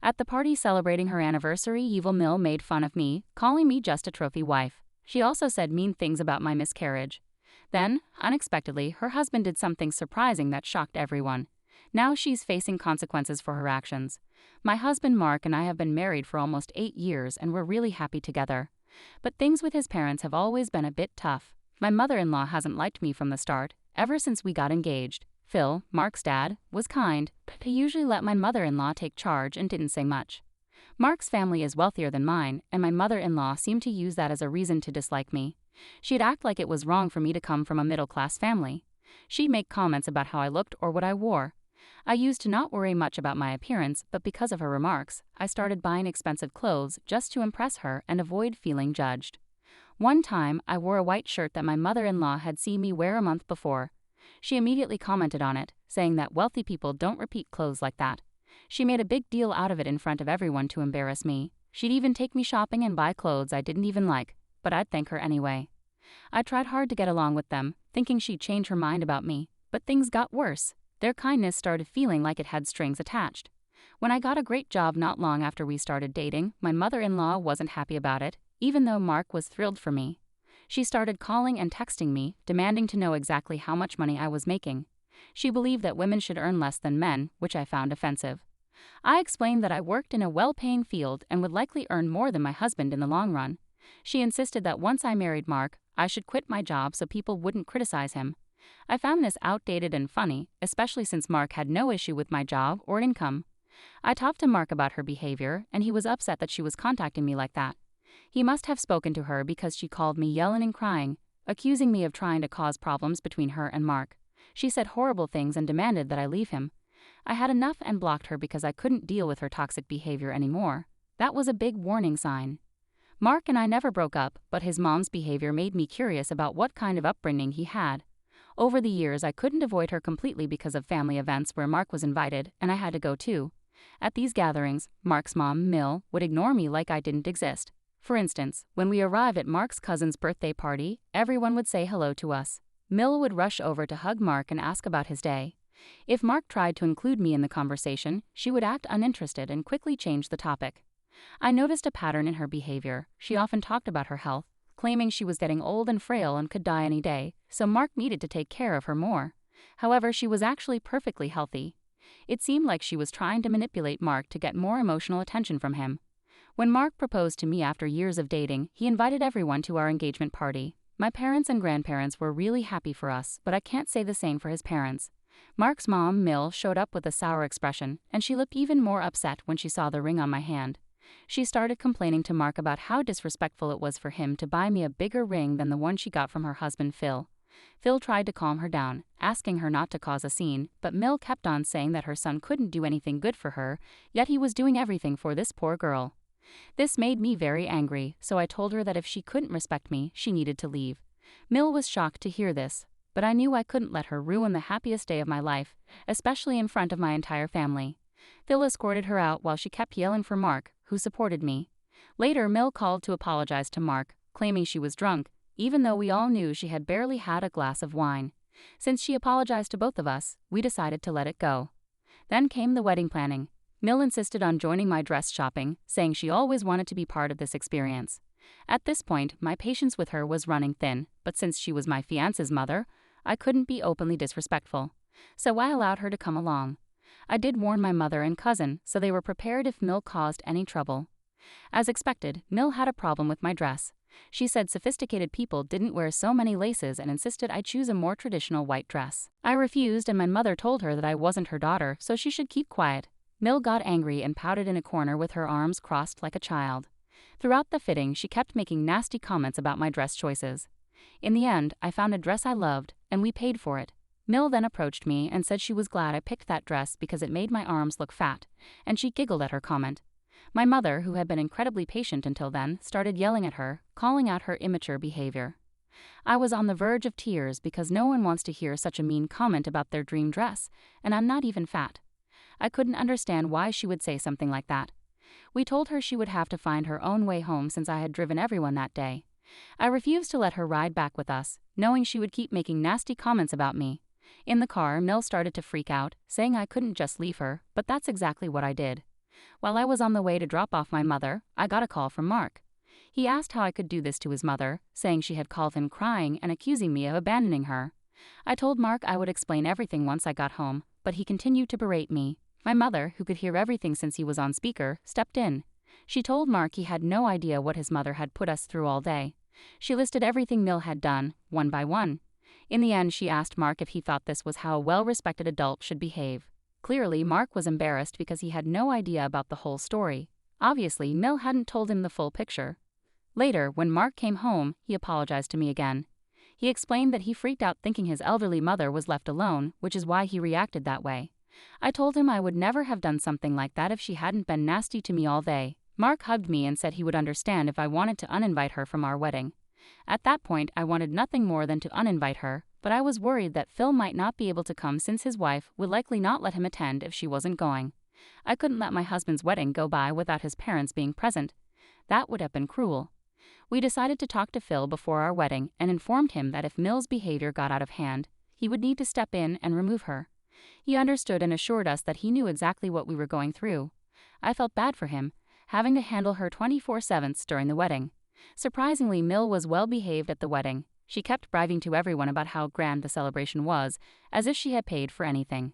At the party celebrating her anniversary, Evil Mill made fun of me, calling me just a trophy wife. She also said mean things about my miscarriage. Then, unexpectedly, her husband did something surprising that shocked everyone. Now she's facing consequences for her actions. My husband Mark and I have been married for almost 8 years and we're really happy together. But things with his parents have always been a bit tough. My mother-in-law hasn't liked me from the start, ever since we got engaged. Phil, Mark's dad, was kind, but he usually let my mother-in-law take charge and didn't say much. Mark's family is wealthier than mine, and my mother-in-law seemed to use that as a reason to dislike me. She'd act like it was wrong for me to come from a middle-class family. She'd make comments about how I looked or what I wore. I used to not worry much about my appearance, but because of her remarks, I started buying expensive clothes just to impress her and avoid feeling judged. One time, I wore a white shirt that my mother-in-law had seen me wear a month before. She immediately commented on it, saying that wealthy people don't repeat clothes like that. She made a big deal out of it in front of everyone to embarrass me. She'd even take me shopping and buy clothes I didn't even like, but I'd thank her anyway. I tried hard to get along with them, thinking she'd change her mind about me, but things got worse. Their kindness started feeling like it had strings attached. When I got a great job not long after we started dating, my mother-in-law wasn't happy about it, even though Mark was thrilled for me. She started calling and texting me, demanding to know exactly how much money I was making. She believed that women should earn less than men, which I found offensive. I explained that I worked in a well-paying field and would likely earn more than my husband in the long run. She insisted that once I married Mark, I should quit my job so people wouldn't criticize him. I found this outdated and funny, especially since Mark had no issue with my job or income. I talked to Mark about her behavior, and he was upset that she was contacting me like that. He must have spoken to her because she called me yelling and crying, accusing me of trying to cause problems between her and Mark. She said horrible things and demanded that I leave him. I had enough and blocked her because I couldn't deal with her toxic behavior anymore. That was a big warning sign. Mark and I never broke up, but his mom's behavior made me curious about what kind of upbringing he had. Over the years, I couldn't avoid her completely because of family events where Mark was invited, and I had to go too. At these gatherings, Mark's mom, Mill, would ignore me like I didn't exist. For instance, when we arrived at Mark's cousin's birthday party, everyone would say hello to us. Mill would rush over to hug Mark and ask about his day. If Mark tried to include me in the conversation, she would act uninterested and quickly change the topic. I noticed a pattern in her behavior. She often talked about her health, claiming she was getting old and frail and could die any day, so Mark needed to take care of her more. However, she was actually perfectly healthy. It seemed like she was trying to manipulate Mark to get more emotional attention from him. When Mark proposed to me after years of dating, he invited everyone to our engagement party. My parents and grandparents were really happy for us, but I can't say the same for his parents. Mark's mom, Mill, showed up with a sour expression, and she looked even more upset when she saw the ring on my hand. She started complaining to Mark about how disrespectful it was for him to buy me a bigger ring than the one she got from her husband Phil. Phil tried to calm her down, asking her not to cause a scene, but Mill kept on saying that her son couldn't do anything good for her, yet he was doing everything for this poor girl. This made me very angry, so I told her that if she couldn't respect me, she needed to leave. Mill was shocked to hear this, but I knew I couldn't let her ruin the happiest day of my life, especially in front of my entire family. Phil escorted her out while she kept yelling for Mark, who supported me. Later, Mill called to apologize to Mark, claiming she was drunk, even though we all knew she had barely had a glass of wine. Since she apologized to both of us, we decided to let it go. Then came the wedding planning. Mill insisted on joining my dress shopping, saying she always wanted to be part of this experience. At this point, my patience with her was running thin, but since she was my fiance's mother, I couldn't be openly disrespectful. So I allowed her to come along. I did warn my mother and cousin, so they were prepared if Mill caused any trouble. As expected, Mill had a problem with my dress. She said sophisticated people didn't wear so many laces and insisted I choose a more traditional white dress. I refused, and my mother told her that I wasn't her daughter, so she should keep quiet. Mill got angry and pouted in a corner with her arms crossed like a child. Throughout the fitting, she kept making nasty comments about my dress choices. In the end, I found a dress I loved, and we paid for it. Mill then approached me and said she was glad I picked that dress because it made my arms look fat, and she giggled at her comment. My mother, who had been incredibly patient until then, started yelling at her, calling out her immature behavior. I was on the verge of tears because no one wants to hear such a mean comment about their dream dress, and I'm not even fat. I couldn't understand why she would say something like that. We told her she would have to find her own way home since I had driven everyone that day. I refused to let her ride back with us, knowing she would keep making nasty comments about me. In the car, Mill started to freak out, saying I couldn't just leave her, but that's exactly what I did. While I was on the way to drop off my mother, I got a call from Mark. He asked how I could do this to his mother, saying she had called him crying and accusing me of abandoning her. I told Mark I would explain everything once I got home, but he continued to berate me. My mother, who could hear everything since he was on speaker, stepped in. She told Mark he had no idea what his mother had put us through all day. She listed everything Mill had done, one by one. In the end, she asked Mark if he thought this was how a well-respected adult should behave. Clearly, Mark was embarrassed because he had no idea about the whole story. Obviously, Mill hadn't told him the full picture. Later, when Mark came home, he apologized to me again. He explained that he freaked out thinking his elderly mother was left alone, which is why he reacted that way. I told him I would never have done something like that if she hadn't been nasty to me all day. Mark hugged me and said he would understand if I wanted to uninvite her from our wedding. At that point, I wanted nothing more than to uninvite her, but I was worried that Phil might not be able to come since his wife would likely not let him attend if she wasn't going. I couldn't let my husband's wedding go by without his parents being present. That would have been cruel. We decided to talk to Phil before our wedding and informed him that if Mill's behavior got out of hand, he would need to step in and remove her. He understood and assured us that he knew exactly what we were going through. I felt bad for him, having to handle her 24/7 during the wedding. Surprisingly, Mill was well behaved at the wedding. She kept bragging to everyone about how grand the celebration was, as if she had paid for anything.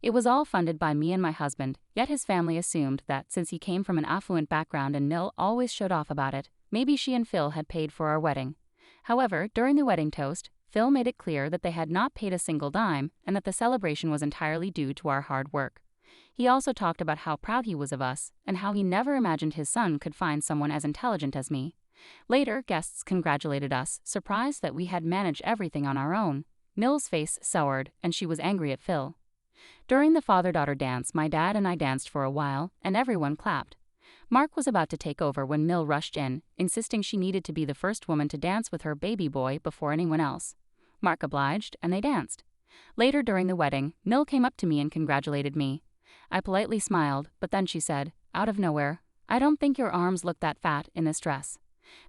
It was all funded by me and my husband, yet his family assumed that since he came from an affluent background and Mill always showed off about it, maybe she and Phil had paid for our wedding. However, during the wedding toast, Phil made it clear that they had not paid a single dime and that the celebration was entirely due to our hard work. He also talked about how proud he was of us and how he never imagined his son could find someone as intelligent as me. Later, guests congratulated us, surprised that we had managed everything on our own. Mill's face soured, and she was angry at Phil. During the father-daughter dance, my dad and I danced for a while, and everyone clapped. Mark was about to take over when Mill rushed in, insisting she needed to be the first woman to dance with her baby boy before anyone else. Mark obliged, and they danced. Later during the wedding, Mill came up to me and congratulated me. I politely smiled, but then she said, out of nowhere, "I don't think your arms look that fat in this dress."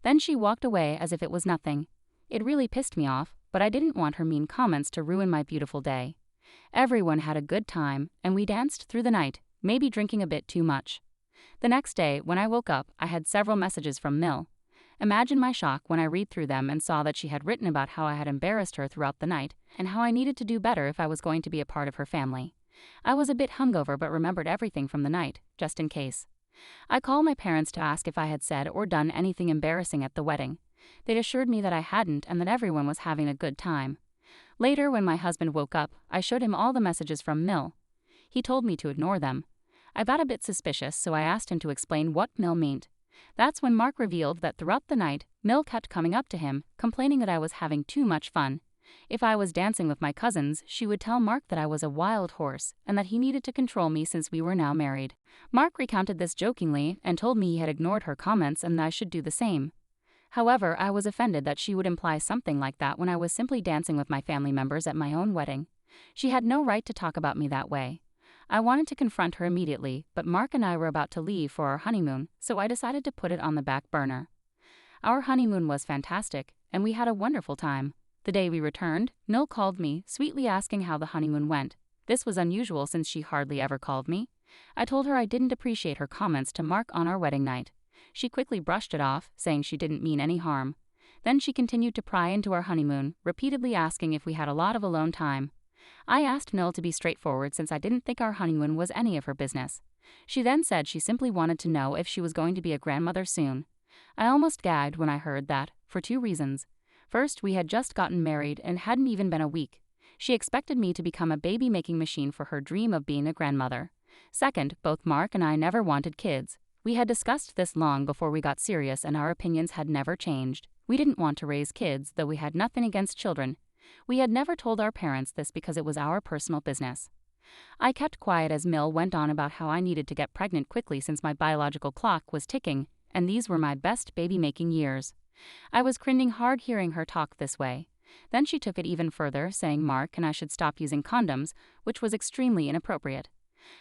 Then she walked away as if it was nothing. It really pissed me off, but I didn't want her mean comments to ruin my beautiful day. Everyone had a good time, and we danced through the night, maybe drinking a bit too much. The next day, when I woke up, I had several messages from Mill. Imagine my shock when I read through them and saw that she had written about how I had embarrassed her throughout the night and how I needed to do better if I was going to be a part of her family. I was a bit hungover but remembered everything from the night, just in case. I called my parents to ask if I had said or done anything embarrassing at the wedding. They'd assured me that I hadn't and that everyone was having a good time. Later, when my husband woke up, I showed him all the messages from Mill. He told me to ignore them. I got a bit suspicious, so I asked him to explain what Mill meant. That's when Mark revealed that throughout the night, Mill kept coming up to him, complaining that I was having too much fun. If I was dancing with my cousins, she would tell Mark that I was a wild horse and that he needed to control me since we were now married. Mark recounted this jokingly and told me he had ignored her comments and that I should do the same. However, I was offended that she would imply something like that when I was simply dancing with my family members at my own wedding. She had no right to talk about me that way. I wanted to confront her immediately, but Mark and I were about to leave for our honeymoon, so I decided to put it on the back burner. Our honeymoon was fantastic, and we had a wonderful time. The day we returned, Mill called me, sweetly asking how the honeymoon went. This was unusual since she hardly ever called me. I told her I didn't appreciate her comments to Mark on our wedding night. She quickly brushed it off, saying she didn't mean any harm. Then she continued to pry into our honeymoon, repeatedly asking if we had a lot of alone time. I asked Mill to be straightforward since I didn't think our honeymoon was any of her business. She then said she simply wanted to know if she was going to be a grandmother soon. I almost gagged when I heard that, for two reasons. First, we had just gotten married and hadn't even been a week. She expected me to become a baby-making machine for her dream of being a grandmother. Second, both Mark and I never wanted kids. We had discussed this long before we got serious and our opinions had never changed. We didn't want to raise kids, though we had nothing against children. We had never told our parents this because it was our personal business. I kept quiet as Mill went on about how I needed to get pregnant quickly since my biological clock was ticking, and these were my best baby-making years. I was cringing hard hearing her talk this way. Then she took it even further, saying Mark and I should stop using condoms, which was extremely inappropriate.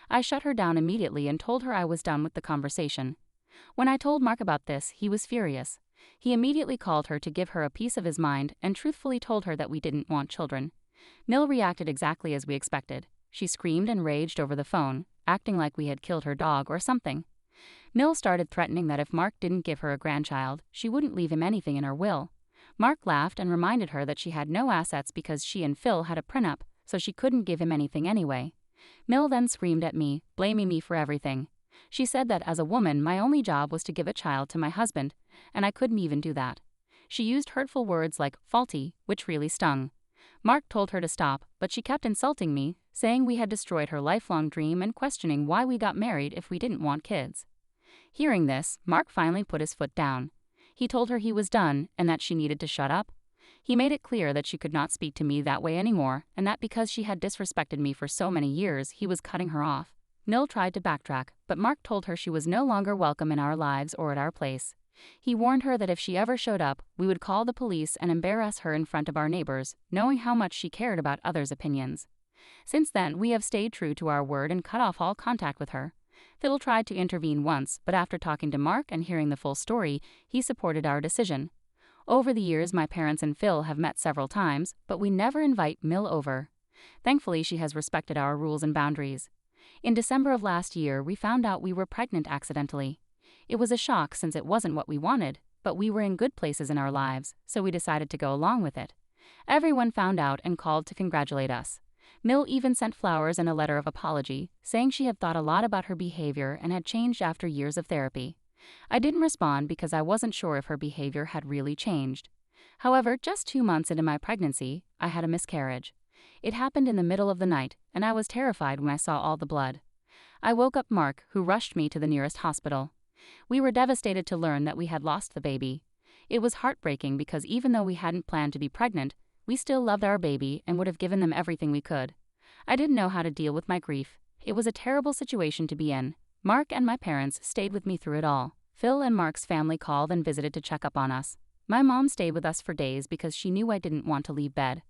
I shut her down immediately and told her I was done with the conversation. When I told Mark about this, he was furious. He immediately called her to give her a piece of his mind and truthfully told her that we didn't want children. Mill reacted exactly as we expected. She screamed and raged over the phone, acting like we had killed her dog or something. Mill started threatening that if Mark didn't give her a grandchild, she wouldn't leave him anything in her will. Mark laughed and reminded her that she had no assets because she and Phil had a prenup, so she couldn't give him anything anyway. Mill then screamed at me, blaming me for everything. She said that as a woman, my only job was to give a child to my husband, and I couldn't even do that. She used hurtful words like faulty, which really stung. Mark told her to stop, but she kept insulting me, saying we had destroyed her lifelong dream and questioning why we got married if we didn't want kids. Hearing this, Mark finally put his foot down. He told her he was done and that she needed to shut up. He made it clear that she could not speak to me that way anymore, and that because she had disrespected me for so many years, he was cutting her off. Mill tried to backtrack, but Mark told her she was no longer welcome in our lives or at our place. He warned her that if she ever showed up, we would call the police and embarrass her in front of our neighbors, knowing how much she cared about others' opinions. Since then, we have stayed true to our word and cut off all contact with her. Phil tried to intervene once, but after talking to Mark and hearing the full story, he supported our decision. Over the years, my parents and Phil have met several times, but we never invite Mill over. Thankfully, she has respected our rules and boundaries. In December of last year, we found out we were pregnant accidentally. It was a shock since it wasn't what we wanted, but we were in good places in our lives, so we decided to go along with it. Everyone found out and called to congratulate us. Mill even sent flowers and a letter of apology, saying she had thought a lot about her behavior and had changed after years of therapy. I didn't respond because I wasn't sure if her behavior had really changed. However, just 2 months into my pregnancy, I had a miscarriage. It happened in the middle of the night, and I was terrified when I saw all the blood. I woke up Mark, who rushed me to the nearest hospital. We were devastated to learn that we had lost the baby. It was heartbreaking because even though we hadn't planned to be pregnant, we still loved our baby and would have given them everything we could. I didn't know how to deal with my grief. It was a terrible situation to be in. Mark and my parents stayed with me through it all. Phil and Mark's family called and visited to check up on us. My mom stayed with us for days because she knew I didn't want to leave bed.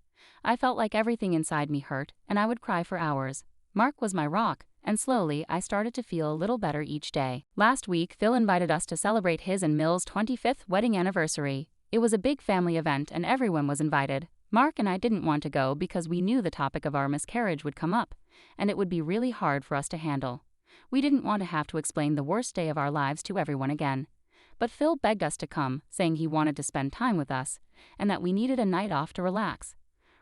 I felt like everything inside me hurt, and I would cry for hours. Mark was my rock, and slowly I started to feel a little better each day. Last week, Phil invited us to celebrate his and Mill's 25th wedding anniversary. It was a big family event and everyone was invited. Mark and I didn't want to go because we knew the topic of our miscarriage would come up, and it would be really hard for us to handle. We didn't want to have to explain the worst day of our lives to everyone again. But Phil begged us to come, saying he wanted to spend time with us, and that we needed a night off to relax.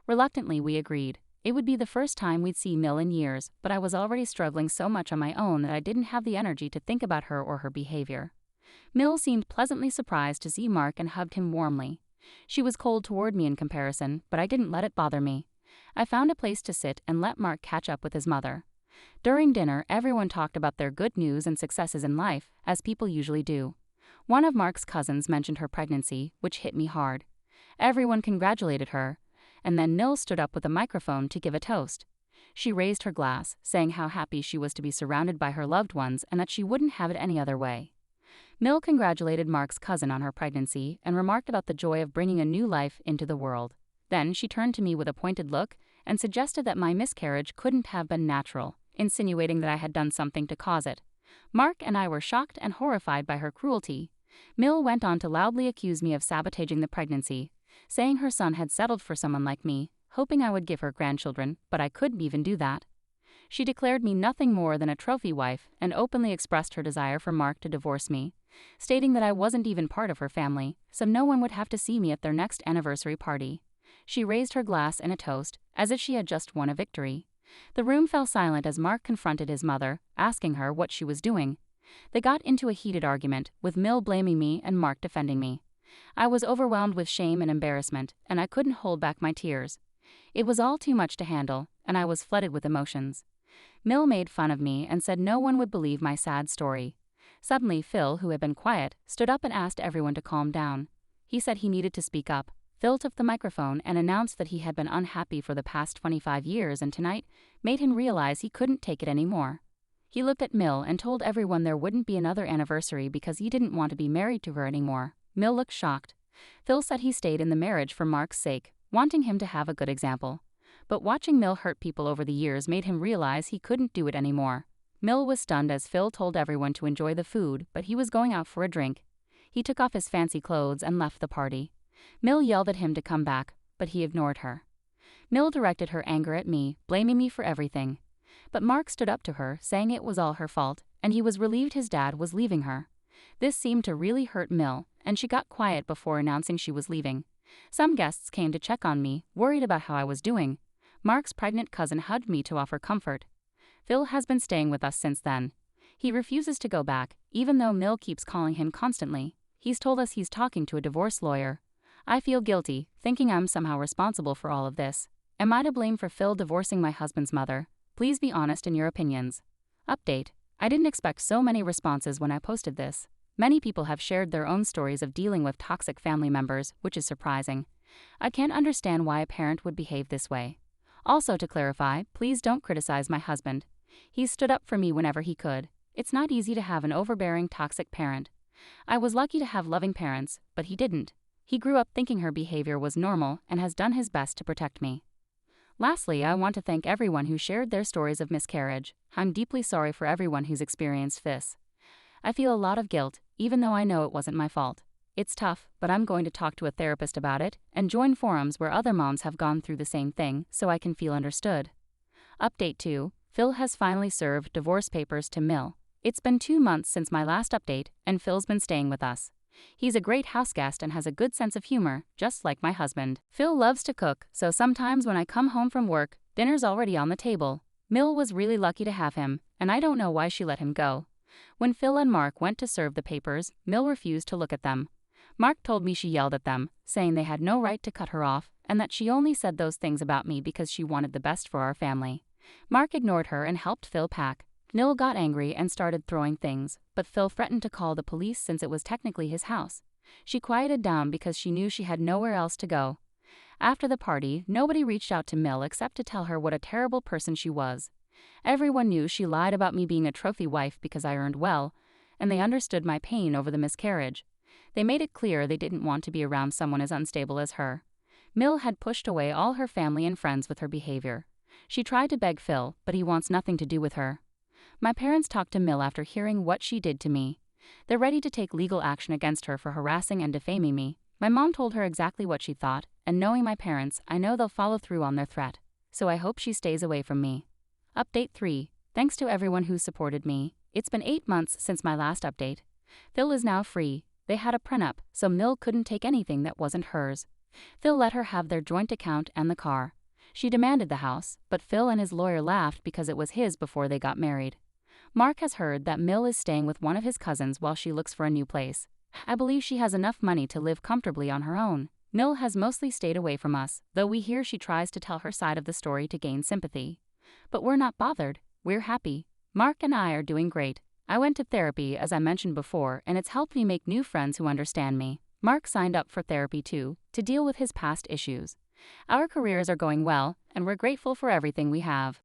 Reluctantly, we agreed. It would be the first time we'd see Mill in years, but I was already struggling so much on my own that I didn't have the energy to think about her or her behavior. Mill seemed pleasantly surprised to see Mark and hugged him warmly. She was cold toward me in comparison, but I didn't let it bother me. I found a place to sit and let Mark catch up with his mother. During dinner, everyone talked about their good news and successes in life, as people usually do. One of Mark's cousins mentioned her pregnancy, which hit me hard. Everyone congratulated her, and then Mill stood up with a microphone to give a toast. She raised her glass, saying how happy she was to be surrounded by her loved ones and that she wouldn't have it any other way. Mill congratulated Mark's cousin on her pregnancy and remarked about the joy of bringing a new life into the world. Then she turned to me with a pointed look and suggested that my miscarriage couldn't have been natural, insinuating that I had done something to cause it. Mark and I were shocked and horrified by her cruelty. Mill went on to loudly accuse me of sabotaging the pregnancy, saying her son had settled for someone like me, hoping I would give her grandchildren, but I couldn't even do that. She declared me nothing more than a trophy wife and openly expressed her desire for Mark to divorce me, stating that I wasn't even part of her family, so no one would have to see me at their next anniversary party. She raised her glass in a toast, as if she had just won a victory. The room fell silent as Mark confronted his mother, asking her what she was doing. They got into a heated argument, with Mill blaming me and Mark defending me. I was overwhelmed with shame and embarrassment, and I couldn't hold back my tears. It was all too much to handle, and I was flooded with emotions. Mill made fun of me and said no one would believe my sad story. Suddenly, Phil, who had been quiet, stood up and asked everyone to calm down. He said he needed to speak up. Phil took the microphone and announced that he had been unhappy for the past 25 years and tonight made him realize he couldn't take it anymore. He looked at Mill and told everyone there wouldn't be another anniversary because he didn't want to be married to her anymore. Mill looked shocked. Phil said he stayed in the marriage for Mark's sake, wanting him to have a good example. But watching Mill hurt people over the years made him realize he couldn't do it anymore. Mill was stunned as Phil told everyone to enjoy the food, but he was going out for a drink. He took off his fancy clothes and left the party. Mill yelled at him to come back, but he ignored her. Mill directed her anger at me, blaming me for everything. But Mark stood up to her, saying it was all her fault, and he was relieved his dad was leaving her. This seemed to really hurt Mill, and she got quiet before announcing she was leaving. Some guests came to check on me, worried about how I was doing. Mark's pregnant cousin hugged me to offer comfort. Phil has been staying with us since then. He refuses to go back, even though Mill keeps calling him constantly. He's told us he's talking to a divorce lawyer. I feel guilty, thinking I'm somehow responsible for all of this. Am I to blame for Phil divorcing my husband's mother? Please be honest in your opinions. Update. I didn't expect so many responses when I posted this. Many people have shared their own stories of dealing with toxic family members, which is surprising. I can't understand why a parent would behave this way. Also, to clarify, please don't criticize my husband. He's stood up for me whenever he could. It's not easy to have an overbearing, toxic parent. I was lucky to have loving parents, but he didn't. He grew up thinking her behavior was normal and has done his best to protect me. Lastly, I want to thank everyone who shared their stories of miscarriage. I'm deeply sorry for everyone who's experienced this. I feel a lot of guilt, even though I know it wasn't my fault. It's tough, but I'm going to talk to a therapist about it and join forums where other moms have gone through the same thing so I can feel understood. Update 2. Phil has finally served divorce papers to Mill. It's been 2 months since my last update, and Phil's been staying with us. He's a great houseguest and has a good sense of humor, just like my husband. Phil loves to cook, so sometimes when I come home from work, dinner's already on the table. Mill was really lucky to have him, and I don't know why she let him go. When Phil and Mark went to serve the papers, Mill refused to look at them. Mark told me she yelled at them, saying they had no right to cut her off, and that she only said those things about me because she wanted the best for our family. Mark ignored her and helped Phil pack. Mill got angry and started throwing things, but Phil threatened to call the police since it was technically his house. She quieted down because she knew she had nowhere else to go. After the party, nobody reached out to Mill except to tell her what a terrible person she was. Everyone knew she lied about me being a trophy wife because I earned well, and they understood my pain over the miscarriage. They made it clear they didn't want to be around someone as unstable as her. Mill had pushed away all her family and friends with her behavior. She tried to beg Phil, but he wants nothing to do with her. My parents talked to Mill after hearing what she did to me. They're ready to take legal action against her for harassing and defaming me. My mom told her exactly what she thought, and knowing my parents, I know they'll follow through on their threat. So I hope she stays away from me. Update 3. Thanks to everyone who supported me. It's been 8 months since my last update. Phil is now free. They had a prenup, so Mill couldn't take anything that wasn't hers. Phil let her have their joint account and the car. She demanded the house, but Phil and his lawyer laughed because it was his before they got married. Mark has heard that Mill is staying with one of his cousins while she looks for a new place. I believe she has enough money to live comfortably on her own. Mill has mostly stayed away from us, though we hear she tries to tell her side of the story to gain sympathy. But we're not bothered. We're happy. Mark and I are doing great. I went to therapy, as I mentioned before, and it's helped me make new friends who understand me. Mark signed up for therapy too, to deal with his past issues. Our careers are going well, and we're grateful for everything we have.